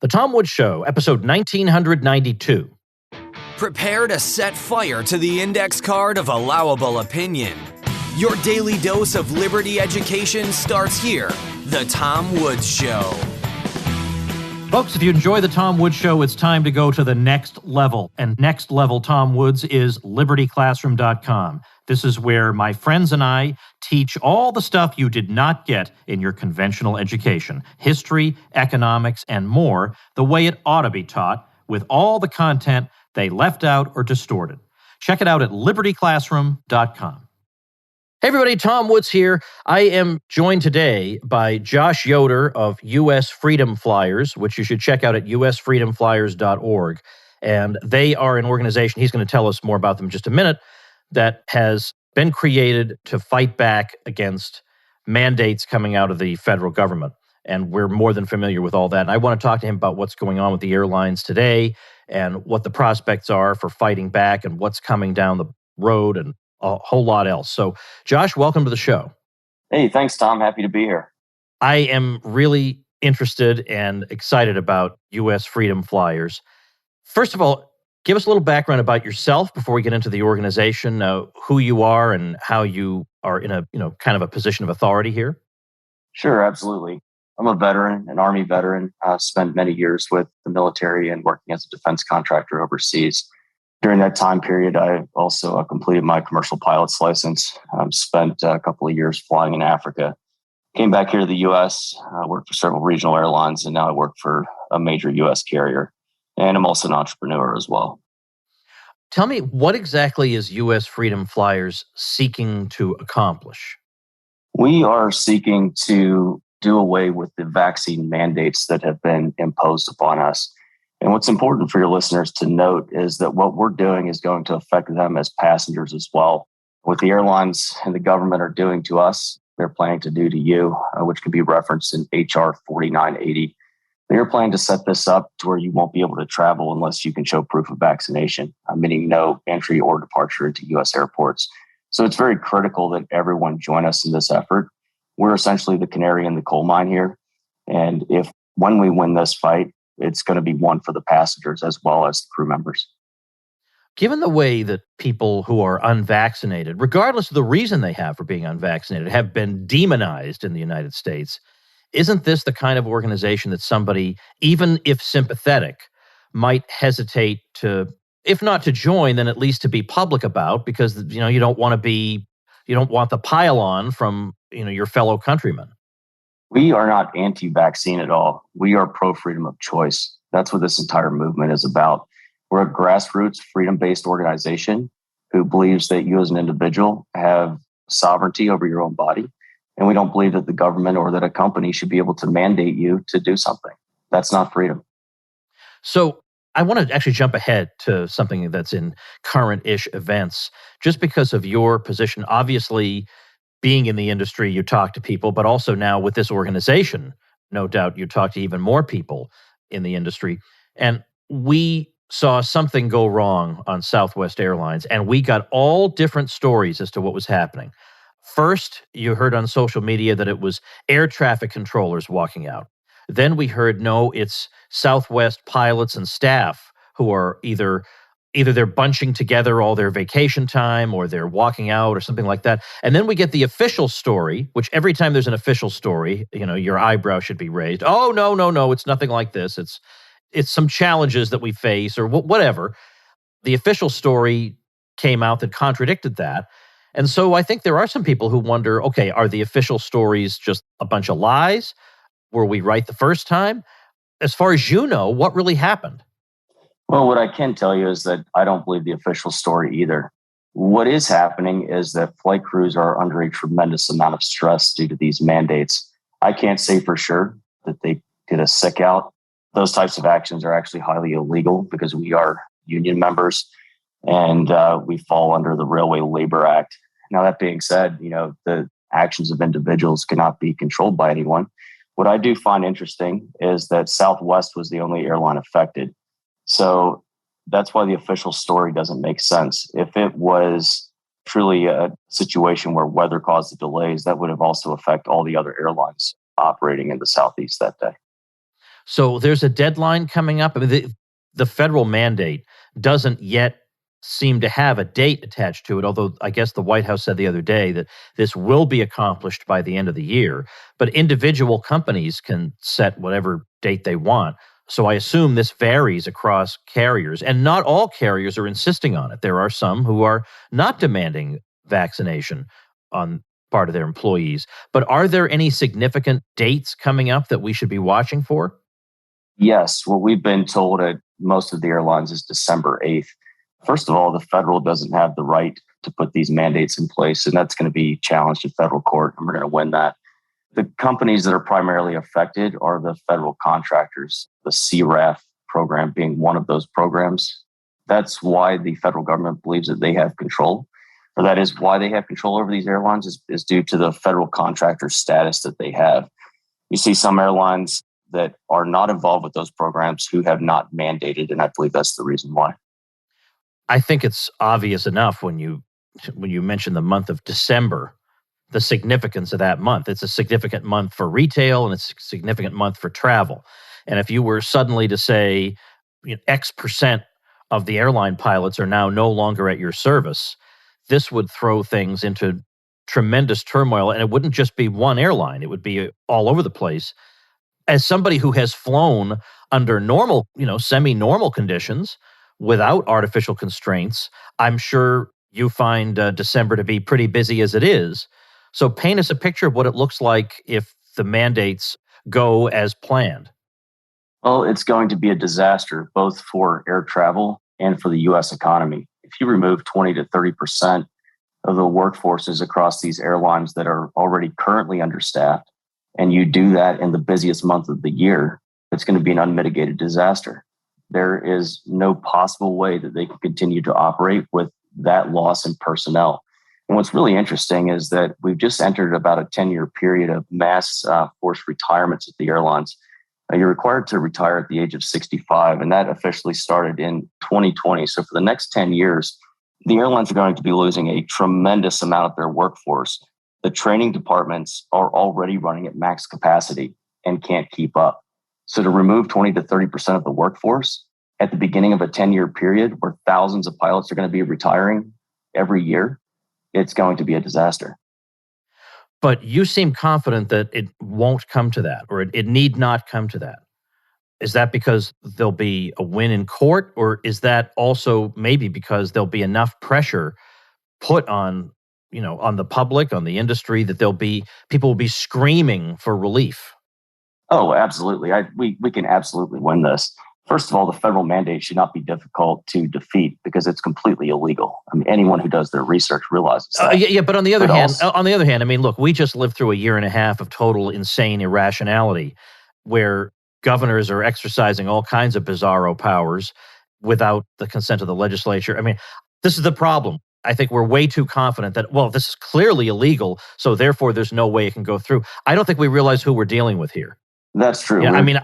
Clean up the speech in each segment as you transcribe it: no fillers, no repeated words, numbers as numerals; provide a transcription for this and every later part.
The Tom Woods Show, episode 1992. Prepare to set fire to the index card of allowable opinion. Your daily dose of liberty education starts here. The Tom Woods Show. Folks, if you enjoy the Tom Woods Show, it's time to go to the next level. And next level Tom Woods is libertyclassroom.com. This is where my friends and I teach all the stuff you did not get in your conventional education. History, economics, and more, the way it ought to be taught, with all the content they left out or distorted. Check it out at libertyclassroom.com. Hey everybody, Tom Woods here. I am joined today by Josh Yoder of U.S. Freedom Flyers, which you should check out at usfreedomflyers.org. And they are an organization, he's going to tell us more about them in just a minute, that has been created to fight back against mandates coming out of the federal government. And we're more than familiar with all that. And I want to talk to him about what's going on with the airlines today and what the prospects are for fighting back and what's coming down the road and a whole lot else. So, Josh, welcome to the show. Hey, thanks, Tom. Happy to be here. I am really interested and excited about U.S. Freedom Flyers. First of all, give us a little background about yourself before we get into the organization, who you are and how you are in a kind of a position of authority here. Sure, absolutely. I'm a veteran, an Army veteran. I've spent many years with the military and working as a defense contractor overseas. During that time period, I also completed my commercial pilot's license, spent a couple of years flying in Africa, came back here to the U.S., worked for several regional airlines, and now I work for a major U.S. carrier. And I'm also an entrepreneur as well. Tell me, what exactly is U.S. Freedom Flyers seeking to accomplish? We are seeking to do away with the vaccine mandates that have been imposed upon us. And what's important for your listeners to note is that what we're doing is going to affect them as passengers as well. What the airlines and the government are doing to us, they're planning to do to you, which can be referenced in HR 4980. They're planning to set this up to where you won't be able to travel unless you can show proof of vaccination, meaning no entry or departure into U.S. airports. So it's very critical that everyone join us in this effort. We're essentially the canary in the coal mine here. And when we win this fight, it's going to be one for the passengers as well as the crew members. Given the way that people who are unvaccinated, regardless of the reason they have for being unvaccinated, have been demonized in the United States, isn't this the kind of organization that somebody, even if sympathetic, might hesitate to, if not to join, then at least to be public about, because you don't want the pile-on from your fellow countrymen? We are not anti-vaccine at all. We are pro-freedom of choice. That's what this entire movement is about. We're a grassroots, freedom-based organization who believes that you as an individual have sovereignty over your own body. And we don't believe that the government or that a company should be able to mandate you to do something. That's not freedom. So I want to actually jump ahead to something that's in current-ish events, just because of your position. Obviously, being in the industry, you talk to people, but also now with this organization, no doubt you talk to even more people in the industry. And we saw something go wrong on Southwest Airlines, and we got all different stories as to what was happening. First, you heard on social media that it was air traffic controllers walking out. Then we heard, no, it's Southwest pilots and staff who are either they're bunching together all their vacation time or they're walking out or something like that. And then we get the official story, which every time there's an official story, your eyebrow should be raised. Oh, no, it's nothing like this. It's some challenges that we face or whatever. The official story came out that contradicted that. And so I think there are some people who wonder, okay, are the official stories just a bunch of lies? Were we right the first time? As far as you know, what really happened? Well, what I can tell you is that I don't believe the official story either. What is happening is that flight crews are under a tremendous amount of stress due to these mandates. I can't say for sure that they did a sick out. Those types of actions are actually highly illegal because we are union members and we fall under the Railway Labor Act. Now, that being said, the actions of individuals cannot be controlled by anyone. What I do find interesting is that Southwest was the only airline affected. So that's why the official story doesn't make sense. If it was truly a situation where weather caused the delays, that would have also affected all the other airlines operating in the Southeast that day. So there's a deadline coming up. I mean, the federal mandate doesn't yet seem to have a date attached to it, although I guess the White House said the other day that this will be accomplished by the end of the year. But individual companies can set whatever date they want. So I assume this varies across carriers, and not all carriers are insisting on it. There are some who are not demanding vaccination on part of their employees. But are there any significant dates coming up that we should be watching for? Yes. What we've been told at most of the airlines is December 8th. First of all, the federal doesn't have the right to put these mandates in place, and that's going to be challenged in federal court, and we're going to win that. The companies that are primarily affected are the federal contractors, the CRAF program being one of those programs. That's why the federal government believes that they have control, or that is why they have control over these airlines is due to the federal contractor status that they have. You see some airlines that are not involved with those programs who have not mandated, and I believe that's the reason why. I think it's obvious enough when you mention the month of December, the significance of that month. It's a significant month for retail and it's a significant month for travel. And if you were suddenly to say X percent of the airline pilots are now no longer at your service, this would throw things into tremendous turmoil. And it wouldn't just be one airline, it would be all over the place. As somebody who has flown under normal, semi-normal conditions without artificial constraints, I'm sure you find December to be pretty busy as it is. So paint us a picture of what it looks like if the mandates go as planned. Well, it's going to be a disaster, both for air travel and for the U.S. economy. If you remove 20 to 30% of the workforces across these airlines that are already currently understaffed, and you do that in the busiest month of the year, it's going to be an unmitigated disaster. There is no possible way that they can continue to operate with that loss in personnel. And what's really interesting is that we've just entered about a 10-year period of mass forced retirements at the airlines. You're required to retire at the age of 65, and that officially started in 2020. So for the next 10 years, the airlines are going to be losing a tremendous amount of their workforce. The training departments are already running at max capacity and can't keep up. So to remove 20 to 30% of the workforce at the beginning of a 10-year period where thousands of pilots are going to be retiring every year, it's going to be a disaster. But you seem confident that it won't come to that, or it need not come to that. Is that because there'll be a win in court, or is that also maybe because there'll be enough pressure put on, on the public, on the industry, that people will be screaming for relief? Oh, absolutely. We can absolutely win this. First of all, the federal mandate should not be difficult to defeat because it's completely illegal. I mean, anyone who does their research realizes that. But on the other hand, I mean, look, we just lived through a year and a half of total insane irrationality, where governors are exercising all kinds of bizarro powers without the consent of the legislature. I mean, this is the problem. I think we're way too confident that, this is clearly illegal, so therefore there's no way it can go through. I don't think we realize who we're dealing with here. That's true. Yeah, I mean,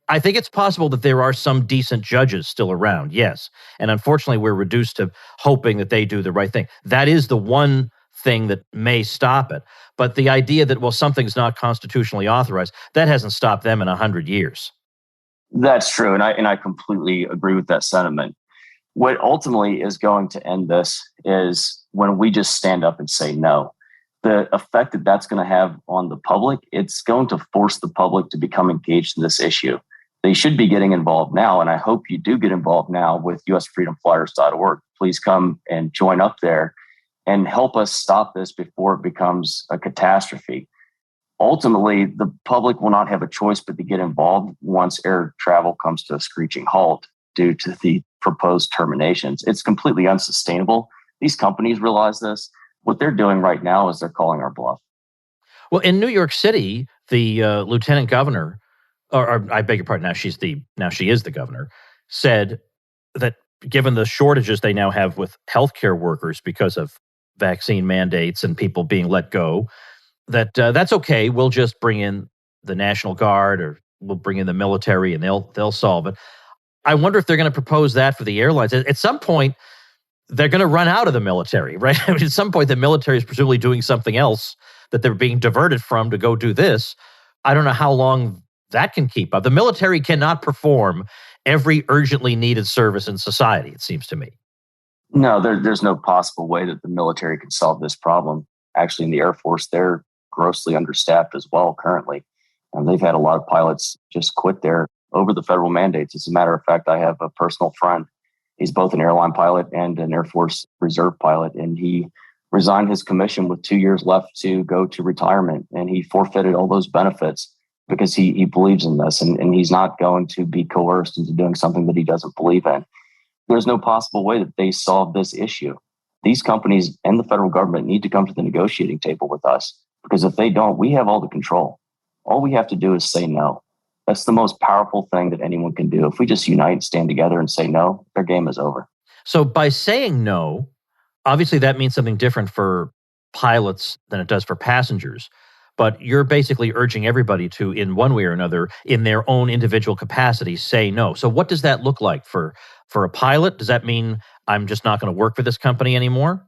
I think it's possible that there are some decent judges still around, yes. And unfortunately, we're reduced to hoping that they do the right thing. That is the one thing that may stop it. But the idea that, something's not constitutionally authorized, that hasn't stopped them in 100 years. That's true. And I completely agree with that sentiment. What ultimately is going to end this is when we just stand up and say no. The effect that that's going to have on the public, it's going to force the public to become engaged in this issue. They should be getting involved now, and I hope you do get involved now with usfreedomflyers.org. Please come and join up there and help us stop this before it becomes a catastrophe. Ultimately, the public will not have a choice but to get involved once air travel comes to a screeching halt due to the proposed terminations. It's completely unsustainable. These companies realize this. What they're doing right now is they're calling our bluff. Well, in New York City, the lieutenant governor, or I beg your pardon, now she is the governor, said that given the shortages they now have with healthcare workers because of vaccine mandates and people being let go, that that's okay. We'll just bring in the National Guard, or we'll bring in the military, and they'll solve it. I wonder if they're going to propose that for the airlines. At some point, they're going to run out of the military, right? I mean, at some point, the military is presumably doing something else that they're being diverted from to go do this. I don't know how long that can keep up. The military cannot perform every urgently needed service in society, it seems to me. No, there's no possible way that the military can solve this problem. Actually, in the Air Force, they're grossly understaffed as well currently. And they've had a lot of pilots just quit there over the federal mandates. As a matter of fact, I have a personal friend. He's both an airline pilot and an Air Force Reserve pilot. And he resigned his commission with 2 years left to go to retirement. And he forfeited all those benefits because he believes in this. And he's not going to be coerced into doing something that he doesn't believe in. There's no possible way that they solve this issue. These companies and the federal government need to come to the negotiating table with us, because if they don't, we have all the control. All we have to do is say no. That's the most powerful thing that anyone can do. If we just unite, stand together and say no, their game is over. So by saying no, obviously that means something different for pilots than it does for passengers. But you're basically urging everybody to, in one way or another, in their own individual capacity, say no. So what does that look like for a pilot? Does that mean I'm just not going to work for this company anymore?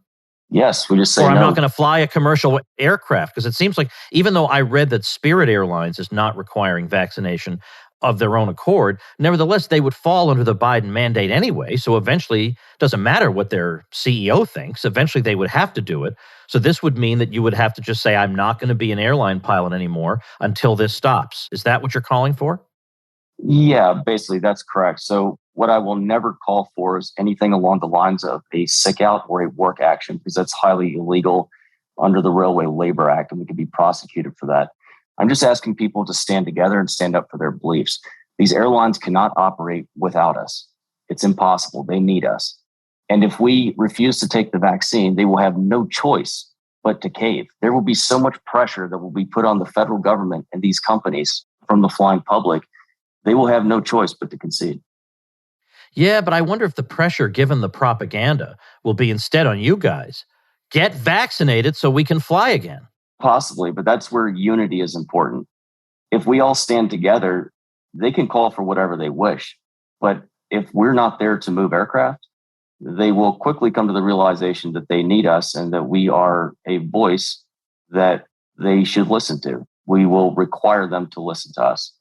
Yes, we just say no. Or I'm no. not going to fly a commercial aircraft, because it seems like, even though I read that Spirit Airlines is not requiring vaccination of their own accord, nevertheless, they would fall under the Biden mandate anyway. So eventually, it doesn't matter what their CEO thinks, eventually they would have to do it. So this would mean that you would have to just say, I'm not going to be an airline pilot anymore until this stops. Is that what you're calling for? Yeah, basically, that's correct. So what I will never call for is anything along the lines of a sick out or a work action, because that's highly illegal under the Railway Labor Act, and we could be prosecuted for that. I'm just asking people to stand together and stand up for their beliefs. These airlines cannot operate without us. It's impossible. They need us. And if we refuse to take the vaccine, they will have no choice but to cave. There will be so much pressure that will be put on the federal government and these companies from the flying public. They will have no choice but to concede. Yeah, but I wonder if the pressure, given the propaganda, will be instead on you guys. Get vaccinated so we can fly again. Possibly, but that's where unity is important. If we all stand together, they can call for whatever they wish. But if we're not there to move aircraft, they will quickly come to the realization that they need us and that we are a voice that they should listen to. We will require them to listen to us.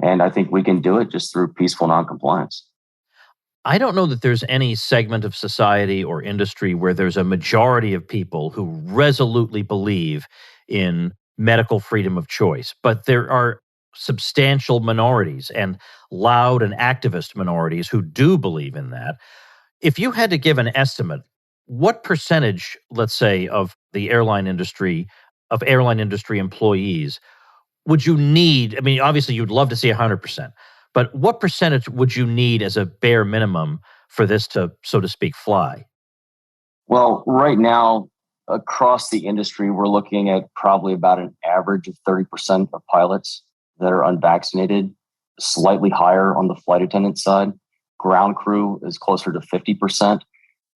And I think we can do it just through peaceful noncompliance. I don't know that there's any segment of society or industry where there's a majority of people who resolutely believe in medical freedom of choice, but there are substantial minorities and loud and activist minorities who do believe in that. If you had to give an estimate, what percentage, let's say, of the airline industry employees would you need? I mean, obviously you'd love to see 100%, but what percentage would you need as a bare minimum for this to, so to speak, fly? Well, right now, across the industry, we're looking at probably about an average of 30% of pilots that are unvaccinated, slightly higher on the flight attendant side. Ground crew is closer to 50%.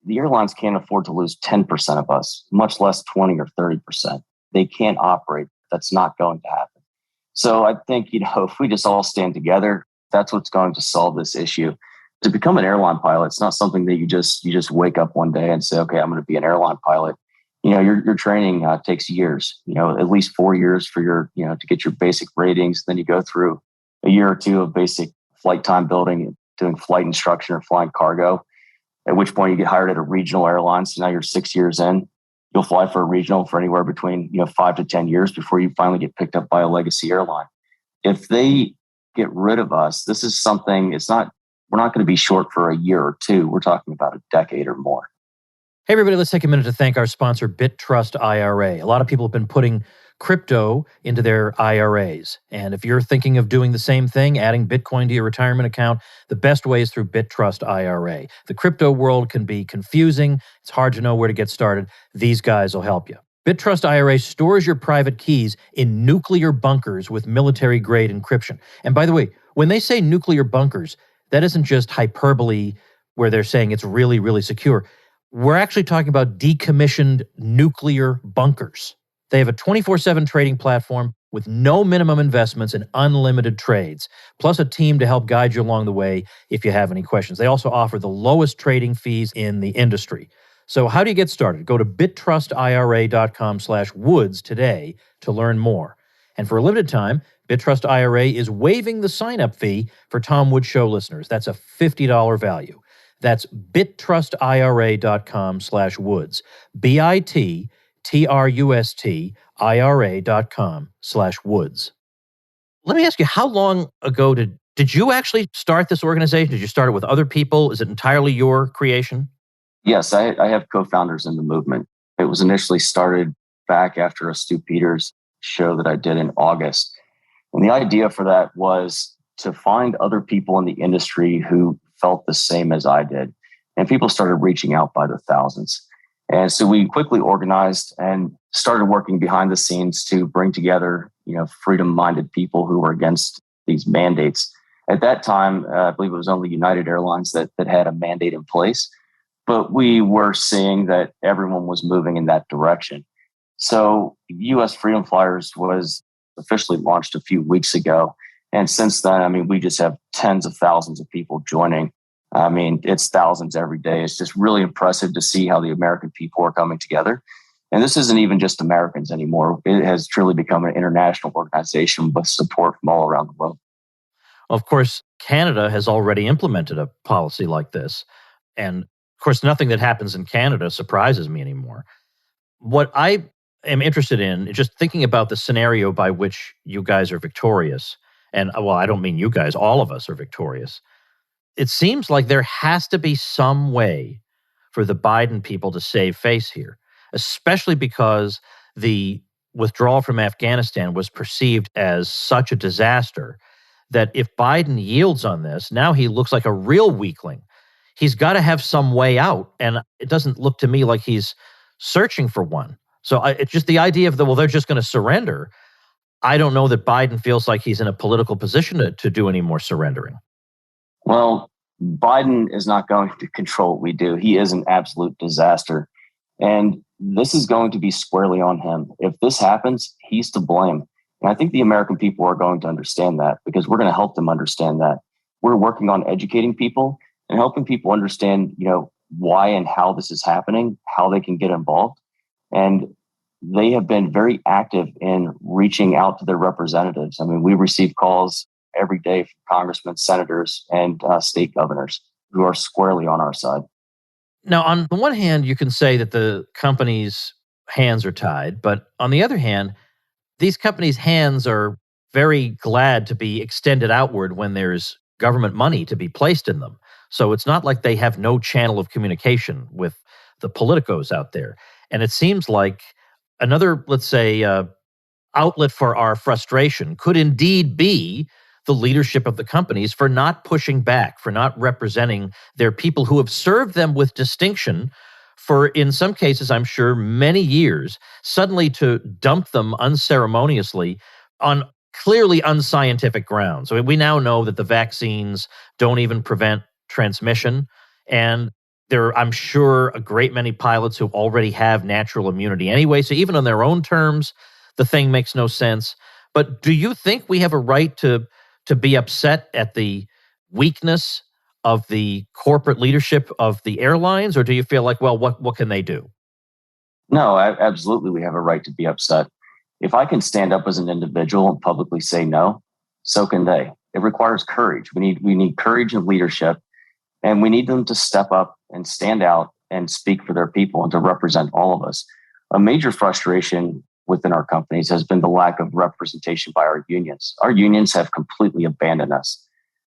The airlines can't afford to lose 10% of us, much less 20 or 30%. They can't operate. That's not going to happen. So I think, if we just all stand together, that's what's going to solve this issue. To become an airline pilot, it's not something that you just wake up one day and say, okay, I'm going to be an airline pilot. Your training takes years, at least 4 years for to get your basic ratings. Then you go through a year or two of basic flight time building, doing flight instruction or flying cargo, at which point you get hired at a regional airline. So now you're 6 years in. You'll fly for a regional for anywhere between 5 to 10 years before you finally get picked up by a legacy airline. If they get rid of us, this is something, we're not going to be short for a year or two. We're talking about a decade or more. Hey, everybody, let's take a minute to thank our sponsor, BitTrust IRA. A lot of people have been putting crypto into their IRAs. And if you're thinking of doing the same thing, adding Bitcoin to your retirement account, the best way is through BitTrust IRA. The crypto world can be confusing. It's hard to know where to get started. These guys will help you. BitTrust IRA stores your private keys in nuclear bunkers with military-grade encryption. And by the way, when they say nuclear bunkers, that isn't just hyperbole where they're saying it's really, really secure. We're actually talking about decommissioned nuclear bunkers. They have a 24/7 trading platform with no minimum investments and unlimited trades, plus a team to help guide you along the way if you have any questions. They also offer the lowest trading fees in the industry. So how do you get started? Go to bittrustira.com/woods today to learn more. And for a limited time, BitTrust IRA is waiving the sign-up fee for Tom Woods Show listeners. That's a $50 value. That's BitTrustIRA.com/Woods. BitTrustIRA.com/Woods. Let me ask you, how long ago did you actually start this organization? Did you start it with other people? Is it entirely your creation? Yes, I have co-founders in the movement. It was initially started back after a Stu Peters show that I did in August. And the idea for that was to find other people in the industry who felt the same as I did. And people started reaching out by the thousands. And so we quickly organized and started working behind the scenes to bring together, freedom-minded people who were against these mandates. At that time, I believe it was only United Airlines that had a mandate in place. But we were seeing that everyone was moving in that direction. So U.S. Freedom Flyers was officially launched a few weeks ago. And since then, we just have tens of thousands of people joining. It's thousands every day. It's just really impressive to see how the American people are coming together. And this isn't even just Americans anymore. It has truly become an international organization with support from all around the world. Of course, Canada has already implemented a policy like this. And of course, nothing that happens in Canada surprises me anymore. What I am interested in is just thinking about the scenario by which you guys are victorious. And I don't mean you guys, all of us are victorious. It seems like there has to be some way for the Biden people to save face here, especially because the withdrawal from Afghanistan was perceived as such a disaster that if Biden yields on this, now he looks like a real weakling. He's got to have some way out, and it doesn't look to me like he's searching for one. So it's just the idea of they're just going to surrender. I don't know that Biden feels like he's in a political position to do any more surrendering. Well, Biden is not going to control what we do. He is an absolute disaster. And this is going to be squarely on him. If this happens, he's to blame. And I think the American people are going to understand that because we're going to help them understand that. We're working on educating people and helping people understand, why and how this is happening, how they can get involved. And they have been very active in reaching out to their representatives. We receive calls every day from congressmen, senators, and state governors who are squarely on our side. Now, on the one hand, you can say that the companies' hands are tied, but on the other hand, these companies' hands are very glad to be extended outward when there's government money to be placed in them. So it's not like they have no channel of communication with the politicos out there. And it seems like another, let's say, outlet for our frustration could indeed be the leadership of the companies for not pushing back, for not representing their people who have served them with distinction for, in some cases, I'm sure, many years, suddenly to dump them unceremoniously on clearly unscientific grounds. We now know that the vaccines don't even prevent transmission, and there are, I'm sure, a great many pilots who already have natural immunity anyway, so even on their own terms, the thing makes no sense. But do you think we have a right to be upset at the weakness of the corporate leadership of the airlines, or do you feel like, well, what can they do? No, absolutely we have a right to be upset. If I can stand up as an individual and publicly say no, so can they. It requires courage. We need courage and leadership, and we need them to step up and stand out and speak for their people and to represent all of us. A major frustration within our companies has been the lack of representation by our unions. Our unions have completely abandoned us.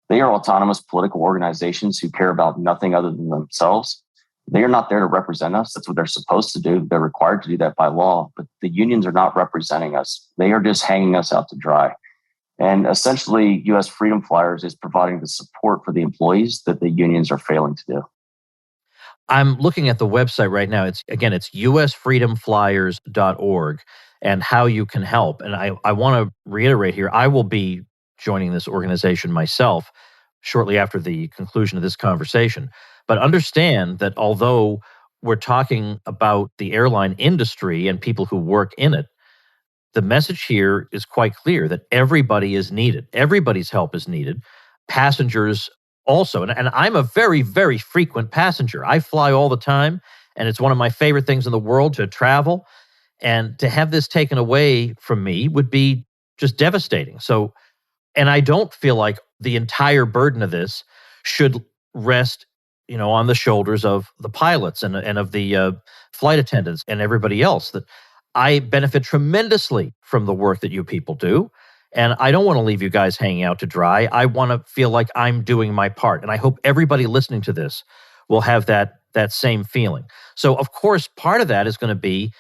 They are autonomous political organizations who care about nothing other than themselves. They are not there to represent us. That's what they're supposed to do. They're required to do that by law, but the unions are not representing us. They are just hanging us out to dry. And essentially, U.S. Freedom Flyers is providing the support for the employees that the unions are failing to do. I'm looking at the website right now. It's usfreedomflyers.org and how you can help. And I want to reiterate here, I will be joining this organization myself shortly after the conclusion of this conversation. But understand that although we're talking about the airline industry and people who work in it, the message here is quite clear that everybody is needed. Everybody's help is needed. Passengers also. And I'm a very, very frequent passenger. I fly all the time, and it's one of my favorite things in the world to travel. And to have this taken away from me would be just devastating. So, and I don't feel like the entire burden of this should rest, on the shoulders of the pilots and of the flight attendants and everybody else. That I benefit tremendously from the work that you people do. And I don't want to leave you guys hanging out to dry. I want to feel like I'm doing my part. And I hope everybody listening to this will have that same feeling. So, of course, part of that is going to be,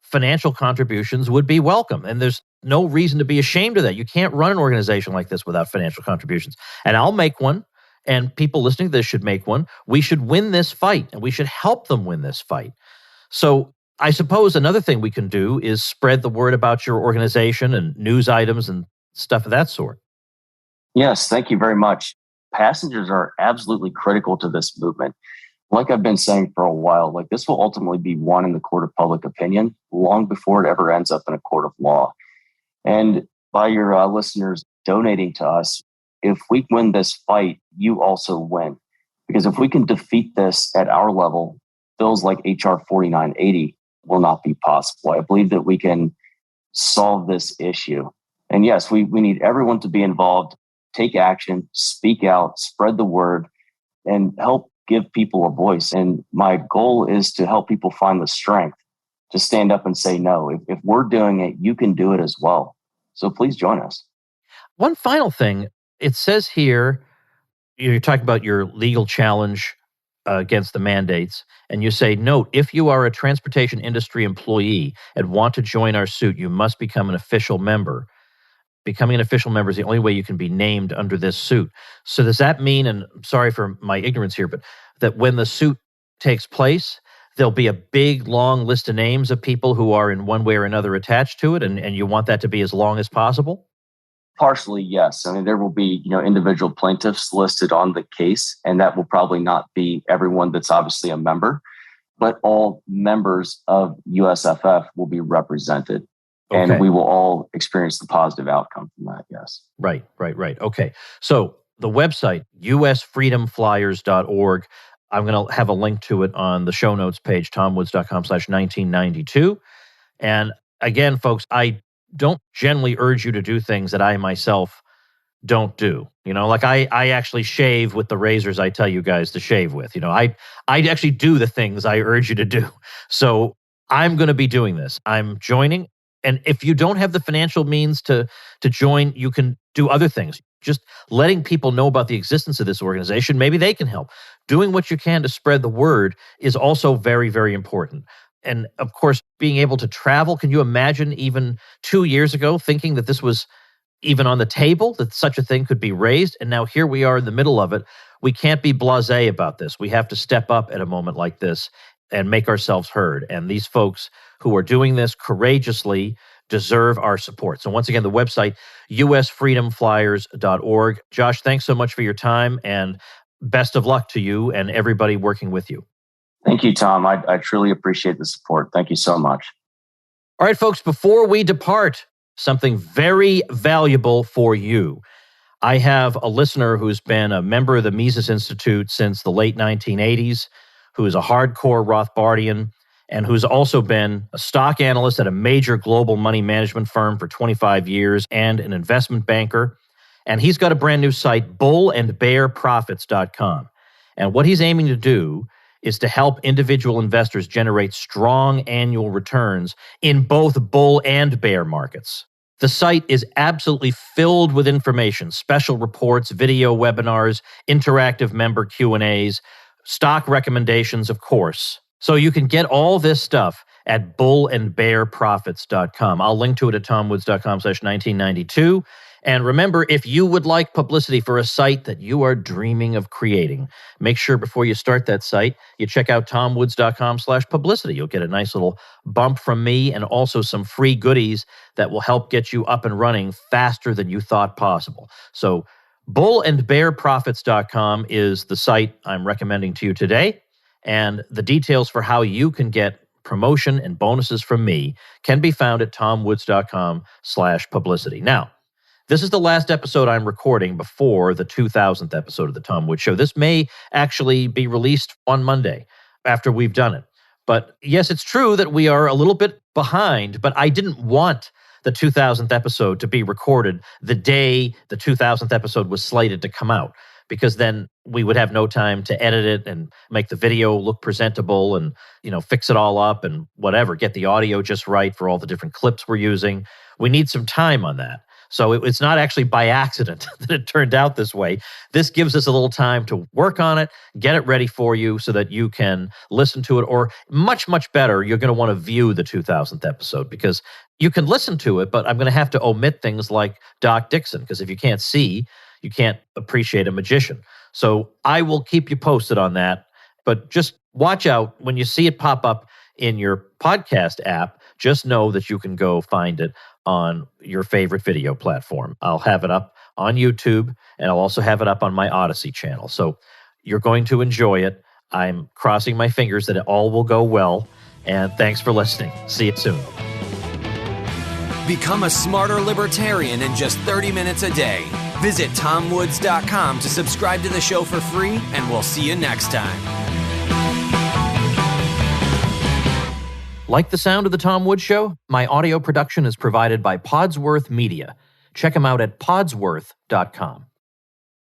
financial contributions would be welcome. And there's no reason to be ashamed of that. You can't run an organization like this without financial contributions. And I'll make one, and people listening to this should make one. We should win this fight, and we should help them win this fight. So I suppose another thing we can do is spread the word about your organization and news items and stuff of that sort. Yes, thank you very much. Passengers are absolutely critical to this movement. Like I've been saying for a while, this will ultimately be won in the court of public opinion long before it ever ends up in a court of law. And by your listeners donating to us, if we win this fight, you also win. Because if we can defeat this at our level, bills like HR 4980 will not be possible. I believe that we can solve this issue. And yes, we need everyone to be involved, take action, speak out, spread the word, and help give people a voice. And my goal is to help people find the strength to stand up and say no. If we're doing it, you can do it as well. So please join us. One final thing, it says here, you're talking about your legal challenge against the mandates, and you say, note, if you are a transportation industry employee and want to join our suit, you must become an official member. Becoming an official member is the only way you can be named under this suit. So does that mean, and I'm sorry for my ignorance here, but that when the suit takes place, there'll be a big, long list of names of people who are in one way or another attached to it, and you want that to be as long as possible? Partially, yes. I mean, there will be, individual plaintiffs listed on the case, and that will probably not be everyone that's obviously a member, but all members of USFF will be represented. Okay. And we will all experience the positive outcome from that, yes. Right. Okay. So the website, usfreedomflyers.org, I'm going to have a link to it on the show notes page, tomwoods.com/1992. And again, folks, I don't generally urge you to do things that I myself don't do. I actually shave with the razors I tell you guys to shave with. I actually do the things I urge you to do. So I'm going to be doing this. I'm joining. And if you don't have the financial means to join, you can do other things. Just letting people know about the existence of this organization, maybe they can help. Doing what you can to spread the word is also very, very important. And of course, being able to travel, can you imagine even 2 years ago thinking that this was even on the table, that such a thing could be raised? And now here we are in the middle of it. We can't be blasé about this. We have to step up at a moment like this and make ourselves heard. And these folks who are doing this courageously deserve our support. So once again, the website, usfreedomflyers.org. Josh, thanks so much for your time, and best of luck to you and everybody working with you. Thank you, Tom. I truly appreciate the support. Thank you so much. All right, folks, before we depart, something very valuable for you. I have a listener who's been a member of the Mises Institute since the late 1980s, who is a hardcore Rothbardian, and who's also been a stock analyst at a major global money management firm for 25 years and an investment banker. And he's got a brand new site, bullandbearprofits.com. And what he's aiming to do is to help individual investors generate strong annual returns in both bull and bear markets. The site is absolutely filled with information, special reports, video webinars, interactive member Q&As, stock recommendations, of course. So you can get all this stuff at bullandbearprofits.com. I'll link to it at tomwoods.com/1992. And remember, if you would like publicity for a site that you are dreaming of creating, make sure before you start that site, you check out tomwoods.com/publicity. You'll get a nice little bump from me and also some free goodies that will help get you up and running faster than you thought possible. So bullandbearprofits.com is the site I'm recommending to you today. And the details for how you can get promotion and bonuses from me can be found at tomwoods.com/publicity. Now, this is the last episode I'm recording before the 2000th episode of The Tom Woods Show. This may actually be released on Monday after we've done it. But yes, it's true that we are a little bit behind, but I didn't want the 2000th episode to be recorded the day the 2000th episode was slated to come out, because then we would have no time to edit it and make the video look presentable and, fix it all up and whatever, get the audio just right for all the different clips we're using. We need some time on that. So it's not actually by accident that it turned out this way. This gives us a little time to work on it, get it ready for you so that you can listen to it, or much, much better, you're going to want to view the 2000th episode, because you can listen to it, but I'm going to have to omit things like Doc Dixon, because if you can't see, you can't appreciate a magician. So I will keep you posted on that, but just watch out when you see it pop up in your podcast app. Just know that you can go find it on your favorite video platform. I'll have it up on YouTube, and I'll also have it up on my Odyssey channel. So you're going to enjoy it. I'm crossing my fingers that it all will go well, and thanks for listening. See you soon. Become a smarter libertarian in just 30 minutes a day. Visit TomWoods.com to subscribe to the show for free, and we'll see you next time. Like the sound of The Tom Woods Show? My audio production is provided by Podsworth Media. Check them out at podsworth.com.